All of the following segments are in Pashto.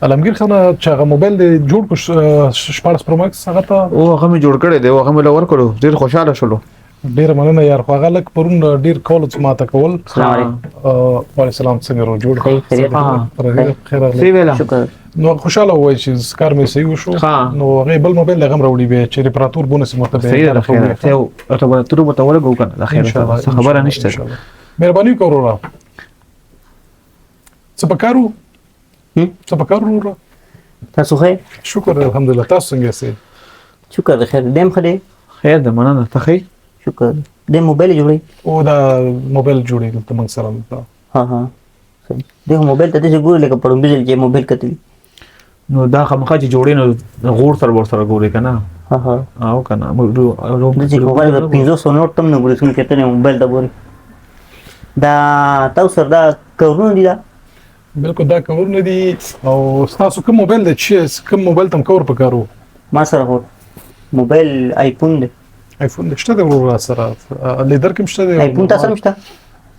علمگیر خان چې هغه موبایل دی جوړ کړ 14 پرو ماکس هغه ته او هغه مې جوړ کړی دی هغه مې لور کړو ډیر خوشاله شولو ډیر مننه یار خو هغه لک پرون ډیر کال ماته کول السلام علیکم وعلیکم السلام څنګه رو جوړ کړ خیر سی ویلا شکر نو خوشاله وای چې کار مې صحیح وشو نو هغه بل موبایل لغم راوړي به چې ریپراتور بونس مرتبه صحیح ده خیر ته ته تر مو ته ورغو کنه خیر خبره نشته مهرباني وکړه څه پکارو څه پکارو تاسو خیر شکر الحمدلله تاسو څنګه یاست شکر خیر دیم خدای خیر ده مننه ته خیر شکر د موبایل جوړي او دا موبایل جوړي ته موږ سره ها ها صحیح د موبایل ته چې ګورې لکه پړم بل چې موبایل کتلی نو دا خامخا چې جوړې نو غور سره ګورې کنه ها ها او کنه د چې موبایل د 500 نوټ تم نه ګورې څنګه کته موبایل ته ګورې دا تاسو سره دا کورونه دي دا بالکل دا کورونه دي او تاسو کوم موبایل د چې کوم موبایل تم کور پکارو ما سره هو موبایل آیفون دی آیفون شته د ورو سره لیدر کوم شته دی آیفون تاسو شته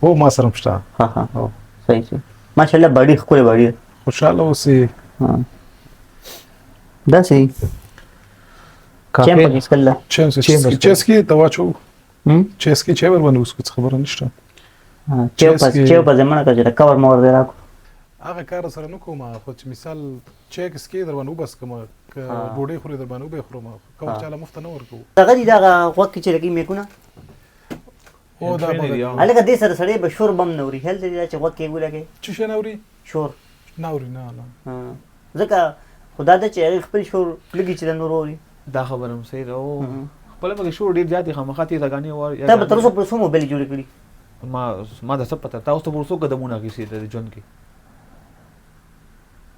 هو ما سره شته ها ها صحیح صحیح ماشاءالله باډي خو باډي خوشاله اوسې ها دا صحیح چیمپل اسکله چسکی ته واچو چسکی چې ور باندې اوس خبره نشته چیمپل زمانه کړه کور مور دی راکو هغه کار سره نو کوم خو چې مثال چیک سکی در باندې وبس کوم ډوډۍ خوري در باندې وبې خورم کوم چاله مفت نه ورکو دغه دي دغه وخت چې لګي میکونه او دا الګا دې سره سړی به شور بم نوري هل دې چې وخت کې ګولګي چې شنوري شور نوري نه ځکه خدا دې چې خپل شور لګي چې نوروري دا خبره هم صحیح ده او خپل به شور ډیر زیاتې خامخاتي غاني وار ته به تر اوسه پر سمو بل جوړ کړی ما د څه پته تاسو ته ورسو قدمونه کیسه د جون کې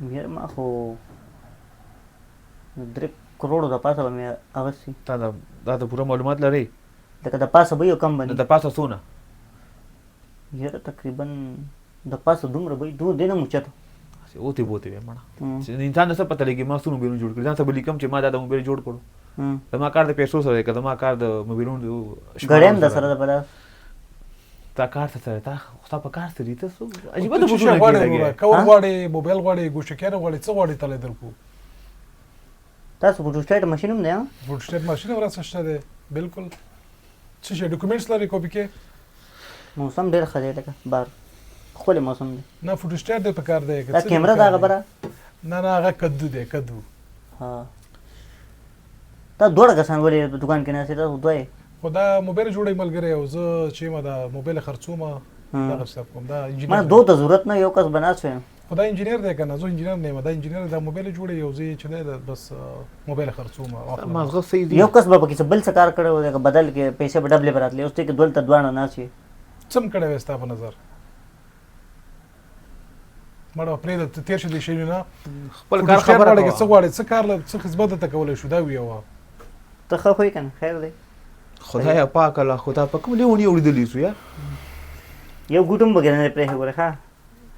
مې ما خو 3 کروڑ د پاسه مې اغسي دا د پوره معلومات لري لکه د پاسه به یو کم باندې د پاسه سونه یره تقریبا د پاسه دومره به دوه دینه مچته اوتی بوتی مړه چې انسان څه پته لګي ما سونو بیرون جوړ کړی ځان ته بلی کم چې ما دا موبایل جوړ کړو ما کار د پیسو سره کده ما کار د موبایلونو غړم د سره د بل تا کار څه سره تا خو په کار سره ته سو عجیب د بوټونه کېږي کور غواړي موبایل غواړي ګوشکانه غواړي څه غواړي تل درکو تاسو فوټوسټیټ ماشين هم دی فوټوسټیټ ماشين ورسره شته دی بالکل څه شي ډاکومېنټس لري کوپی کې موسم ډېر ښه دی لکه بار خپل موسم دی نه فوټوسټیټ د پکار دی دا کیمرا دا خبره نه هغه کدو دی کدو ها تا دوړه کسان ولې دکان کې نه سي تاسو دوی خدا موبایل جوړې ملګری او زه چې ما دا موبایل خرڅوم دا حساب کوم دا انجینیر ما دوه ته ضرورت نه یو کس بناسو خدا انجینیر دی کنه زه انجینیر نه یم دا انجینیر دا موبایل جوړې یو زه چې نه بس موبایل خرڅوم ما غو صحیح دی یو کس به کې بل څه کار کړو دا بدل کې پیسې په ډبل براتلې اوس ته کې دولت دوانه نه شي څم کړه وستا په نظر مړه پرې د تیر شي دی شي نه خپل کار خبره کوي څه غواړي څه کار څه خدمت ته کولای شو دا ویو ته خو کوي کنه خیر دی خدای پاک الله خدا پاک کوم لیونی وړدلی سو یا یو ګټم بګنه پرې وره ښه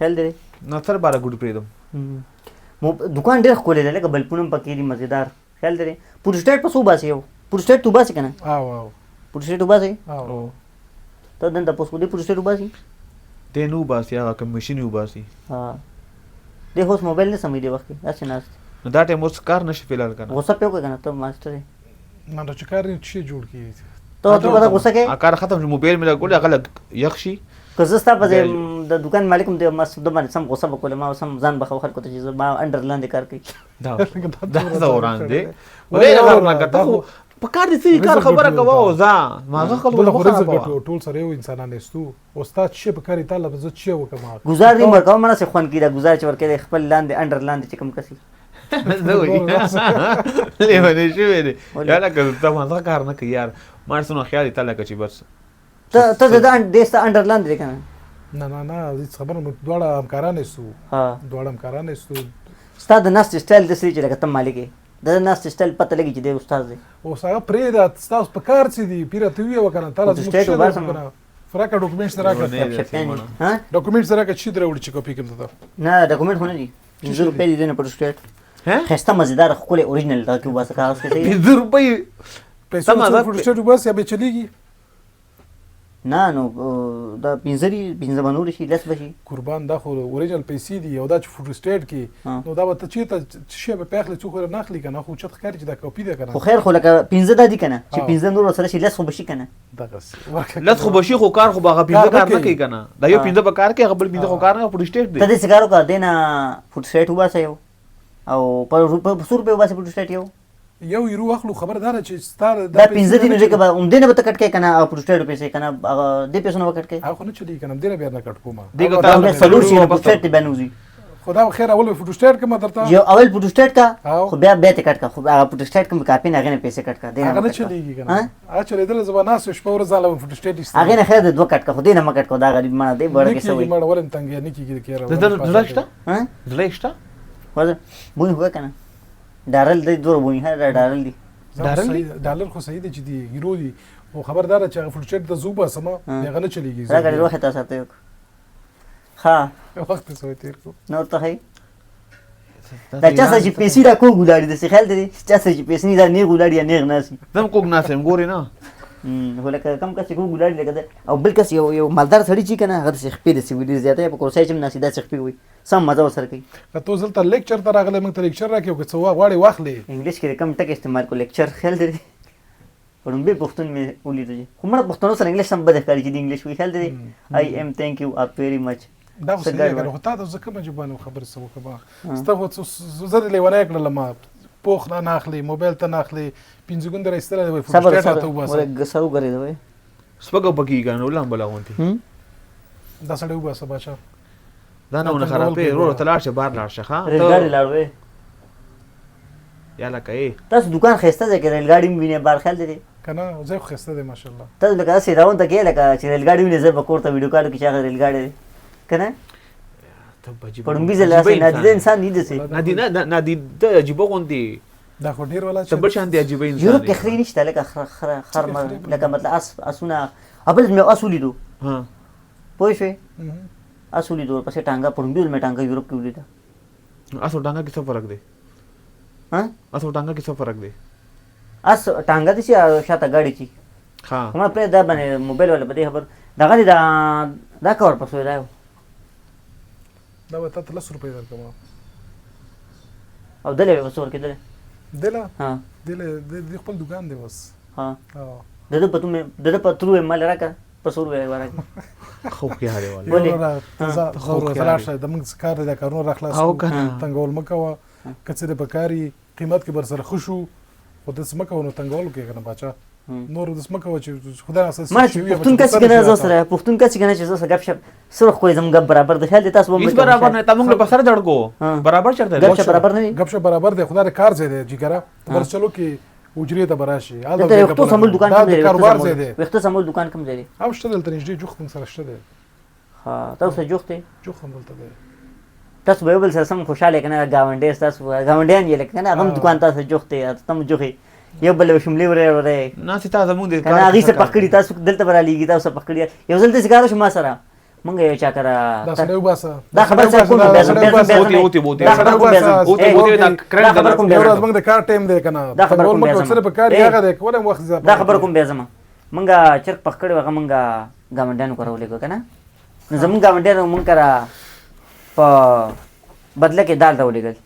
هل دی نو تر بار ګډ پریدم دکان ډېر خولې ده لکه بلپونم پکې دي مزیدار خیال دی پوسټیټ په صوبه سي یو پوسټیټ تو باسي کنه او پوسټیټ تو باسي او ته دنده پوسټ دی پوسټیټ تو باسي ته نو باسي هغه کوم ماشين یو باسي ها د هوس موبایل نه سمې دی وخت اچھا ناست نو دا ټیم اوس کار نشي فلال کنه غوسه په کنه ته ماستر نه دا چې کار چې جوړ کی ته په غوسه کې کار ختم شو موبایل مې ګول هغه یخشي که زستا په د دکان مالکم د مسعود باندې سم غوسه وکول ما سم ځان بخو خلکو ته چې ما انډرلاند کار کوي دا وران دی ولې نه کته په کار دي چې کار خبره کوو ځا ما زه خپل ټول سره یو انسانان استو استاد چې په کاری تعالی زه چې وکم گزار دې مرکو منه څه خون کیدا گزار چې ورکه خپل لاندې انډرلاند چې کم کسي زه وې لیونه شو دې یا لکه ته ما زه کار نه کوي یار ما سره خیال تعالی کوي بس ته د دېسته انډرلاند دی کنه نه هیڅ خبره مو دواړه همکاران استو ها دواړه همکاران استو استاد ناست سټایل د سری چې لکه تم مالک د ناست سټایل پته لګی چې د استاد دی او هغه پرې دا تاسو په کار څه دی پیره ته وی وکنه تعالی زموږ فرقه ډاکومېنټس راکړه ها ډاکومېنټس راکړه چې دروړي چې کاپی کوم ته نه ډاکومېنټ هونه دي 100 روپے دي نه پر سټیټ خسته مزیدار خو له اوریجنل دا کې واسه کار څه دی 100 روپے پیسې په سټیټ وباس یا به چلیږي نه نو دا پنځه بنور شي لس بشي قربان دا خو اوریجنل پیسې دي او دا چې فوټو سټیټ کې نو دا به ته چیرته شی به پخله څوک نه اخلي کنه خو چت ښکاري چې دا کاپی ده کنه خو خیر خو لکه 15 د دي کنه چې 15 نور سره شي لس خو بشي کنه دغه لس خو بشي خو کار خو باغه 15 کار نه کوي کنه دا یو 15 په کار کې خپل 15 خو کار نه فوټو سټیټ دی ته دې سګارو کا دینا فوټو سټیټ وباسه یو او په روپے وباسه فوټو سټیټ یو یو اخلو خبردار چې ستاره دا 15 دینه چې به اومدنه به کټ کې کنه او پروسټیټ پیسې کنه دې پیسې نو وکټ کې هغه نه چلی کنه دینه بیا نه کټ کومه دغه تا سولوشن پروسټیټ بنوزي خدا خیر اول فوټوسټیټ کې مدرته یو اول پروسټیټ کا خو بیا به ته کټ کا خو هغه پروسټیټ کوم کاپی نه غنه پیسې کټ کا دینه هغه نه چلیږي کنه ا چلې دل زباناس شپه ور زاله فوټوسټیټ هغه نه خیر دوه کټ کا خو دینه ما کټ کو دا غریب مانه دی بڑا کې سوې مړ ولن تنګ نه کیږي کېره دلشته ها دلشته وځه بوې هو کنه ډارل دی دور بوې ها ډارل دی ډالر خو صحیح دی چې دی هیرو دی او خبردار چې هغه فوټوسټیټ د زوبه سم هغه نه چلیږي راګړې وخت تاسو ته ها وخت څه تیر کو نو ته هي دا چا چې پیسې را کو ګولاري د څه خیال دی چا چې پیسې نه دا نه ګولاري نه ناسي زم کوګ ناسم ګوري نه ولکه کم کس کو ګولاري لګد او بل کس یو مالدار سړی چې کنه هغه څه خپې د سی ویډیو زیاته په کورسای چې ناسي دا څه خپې وي سم مزه وسره کوي ته زلته لیکچر ته راغله موږ ته لیکچر راکې او څه غواړي واخلې انګلیش کې کم ټک استعمال کو لیکچر خیال دی ورم به پښتون مې ولیدل خو مړ پښتون سره انګلیش سم بده کوي چې انګلیش وی خیال دی آی ام ثانک یو اپ ویری مچ دا څه دی خو تا د زکه مجبانو خبر سو کبا ستو زره لیونه کړل ما پوخ نه اخلي موبایل ته نه اخلي 5 ګوند راستل دی فوټوسټیټ ته وباسه ګسو غری دی سپګه پکې کنه ولهم بلاونتي دا سړی وباسه بچا دا نه خرابې ورو تلاشه بار لاشه ها ریلګاډي لاړوي یا لکه تاسو دکان خسته ده کې ریلګاډي ویني بار خیال دی کنه زه خسته ده ماشاءالله تاسو لکه سي راون ته کې لکه چې ریلګاډي ویني زه به کوړه ویډیو کال کې چې ریلګاډي کنه ته بجې پړم بي زله نه دي انسان نه دي سي نه دي ته عجیب غونډي دا خو ډیر ولا ته بل شان دی عجیب انسان یورپ کې خري نشته لکه خر لکه مطلب اسونه ابل مې اصولي دو ها پوه شئ اصولي دو پسې ټانګه پړم مې ټانګه یورپ کې ولیدا اصل ټانګه کې څه فرق دی ها اصل ټانګه کې څه فرق دی اس ټانګه دي چې شاته گاډي چی ها ما پرې دا باندې موبایل ولا بده خبر دا کور پسوي دا دا وته 300 روپۍ درکوم او دلې وسور کې دله ها دله خپل دکان دی بس ها دغه پتو مال راکا پسور وای ورکه خو کې هاله والے تازه خو فلاشه د موږ کار د کارونو راخلاص تنګول مکوه کڅه د بکاری قیمت کې بر سره خوشو خو د سمکو نو تنګول کې کنه بچا نور د سمکو چې خدای اساس ما پښتون کس کنه زو سره پښتون کس کنه چې زو سره غب شپ سره خو زم غب برابر د خیال د تاسو هیڅ برابر نه تاسو په سره جوړ برابر چرته غب شپ برابر نه غب شپ برابر دی خدای کار زیاده جګره بس چلو کې اجرې ته براشي ته یو سمول دکان کوم دی کاروبار زیاده وخت سمول دکان کوم دی او شته دلته نږدې جوخ من سره شته دی ها تاسو جوخ هم دلته دی تاسو به بل سره سم خوشاله کنه گاونډي تاسو گاونډیان یې لکه کنه هم دکان تاسو جوخ ته تم جوخي یو بل شملې ورې نه چې تاسو مونږ دې کنه هغه څه پکړی تاسو دلته برا لیږي تاسو پکړی یو ځل د سګارو شما سره مونږ یو چا کرا دا سره وباسه دا خبر څه کوم اوتی دا خبر کوم به موږ د کار ټیم دی کنه دا خبر کوم به سره په کار یاغه دی کوله وخت دا خبر کوم به زما مونږه چرک پکړی وغه مونږه گاونډیانو کراولې کنه زمون گاونډیانو مونږ کرا په بدله کې دال راولېګل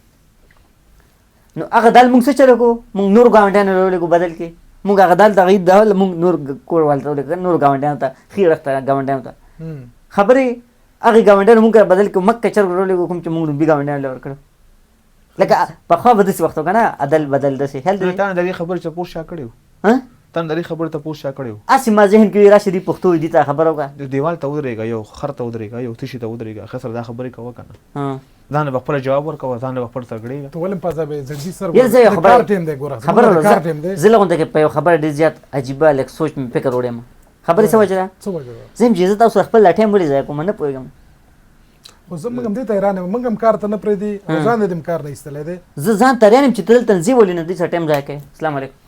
نو هغه دال مونږ څه چلو مونږ نور گاونډیانو راولېګو بدل کې مونږ هغه دال دغه دال مونږ نور کور والته راولېګل نور گاونډیانو ته خیرته گاونډیانو ته خبرې هغه گاونډیانو مونږ بدل کې مکه چر راولېګو کوم چې مونږ بي گاونډیانو لور کړو لکه په خو به داسې وختو کنه عدل بدل داسې هل دې ته د خبر څه پوښتنه کړو ها ته د خبر ته پوښتنه کړو اسی ما ذهن کې راشي دی پښتو دي ته خبرو کا د دیوال ته ودرېګا یو خر ته ودرېګا یو تشي ته ودرېګا خسر دا خبرې کوه کنه ها ځان به خپل جواب ورکوه ځان به خپل ترګړې ته ولم پازه به زړګي سره یل زه خبر ټیم دی ګوره خبر کار ټیم دی زه لغونته کې په خبر ډیر زیات عجیبه لک سوچ مې فکر وړم خبرې څه وجه څه وجه زم چې زه تاسو خپل ټیم ولې ځای کوم نه پوهیږم خو زه موږ هم دې ته حیران یم موږ هم کار ته نه پرېږدي او ځان دې کار نه ایستلی دی زه ځان تریان یم چې تل تنظیم ولې نه دې څه ټیم ځای کوي السلام علیکم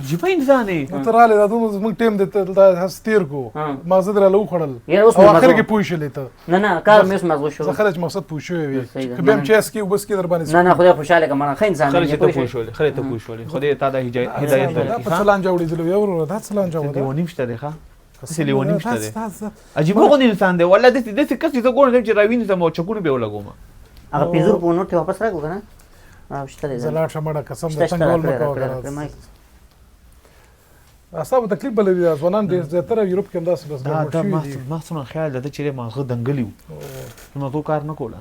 جيبه انسان نو ته رااله دا موږ ټیم دې ته هس تیر کو ما زه درله وخړل اوس او اخر کې پوه شلې ته نه کار مې اوس مغزو شو زه خلک مقصد پوه شوی وي که به هم چیس کې وبس کې در باندې نه خدای خوشاله کمه خې انسان خلک ته پوه شول خلک ته پوه شول خدای ته د هدایت دا په سلام جوړې دلو یو دا سلام جوړ دی ونیم شته دی ښا داسې لیونی شته دی عجیبه غوندې انسان دی والله داسې کس چې زه ګورم چې راوینځم او چکونه به یې ولګوم هغه 50 روپۍ نوټ یې واپس راکړو که نه شته دی زه لاړ شم مړه قسم د تنګول مه کوه اصلا تکلیف به لري ځوانان ډېر زیاتره یورپ کې هم داسې بس ما څومره خیال ده چې ما هغه دنګلي وو نو ما تو کار نه کوله